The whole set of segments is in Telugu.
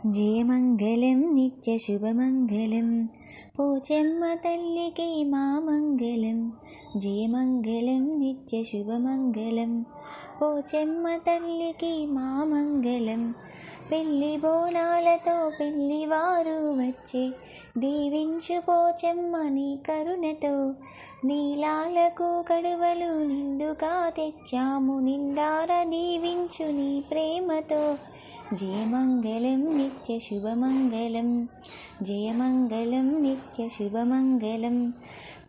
జయమంగళం నిత్య శుభమంగళం పోచమ్మ తల్లికి మా మంగళం. జయమంగళం నిత్య శుభమంగళం పోచమ్మ తల్లికి మా మంగళం. పెళ్లి బోనాలతో పెళ్లివారు వచ్చే దీవించు పోచమ్మ నీ కరుణతో. నీలాలకు కడువలు నిండుగా తెచ్చాము నిండార దీవించు నీ ప్రేమతో. జయమంగళం నిత్య శుభమంగళం జయమంగళం నిత్య శుభమంగళం.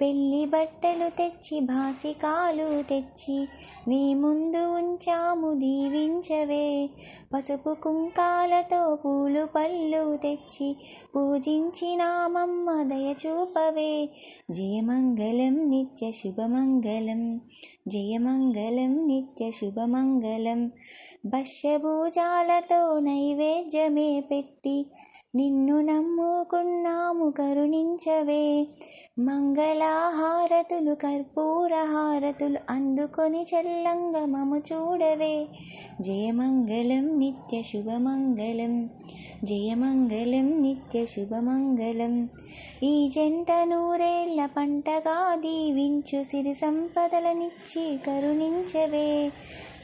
పెళ్లి బట్టలు తెచ్చి బాసికాలు తెచ్చి నీ ముందు ఉంచాము దీవించవే. పసుపు కుంకాలతో పూలు పళ్ళు తెచ్చి పూజించినామమ్మ దయచూపవే. జయమంగళం నిత్య శుభమంగళం జయమంగళం నిత్య శుభమంగళం. భక్ష్యభూజాలతో నైవేద్యమే పెట్టి నిన్ను నమ్ముకున్నాము కరుణించవే. మంగళహారతులు కర్పూరహారతులు అందుకొని చల్లంగా మము చూడవే. జయమంగళం నిత్య శుభమంగళం జయమంగళం నిత్య శుభమంగళం. ఈ జంట నూరేళ్ల పంటగా దీవించు సిరి సంపదలనిచ్చి కరుణించవే.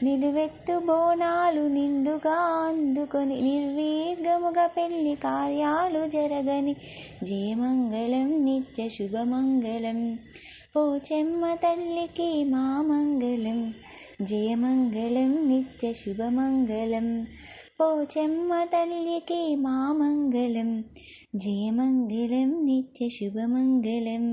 నిలువెత్తు బోనాలు నిండుగా అందుకొని నిర్విఘ్నముగా పెళ్లి కార్యాలు జరగని. జయమంగళం నిత్య శుభమంగళం పోచమ్మ తల్లికి మా మంగళం. జయమంగళం నిత్య శుభమంగళం పోచమ్మ తల్లికి మా మంగళం. జయమంగళం నిత్య శుభమంగళం.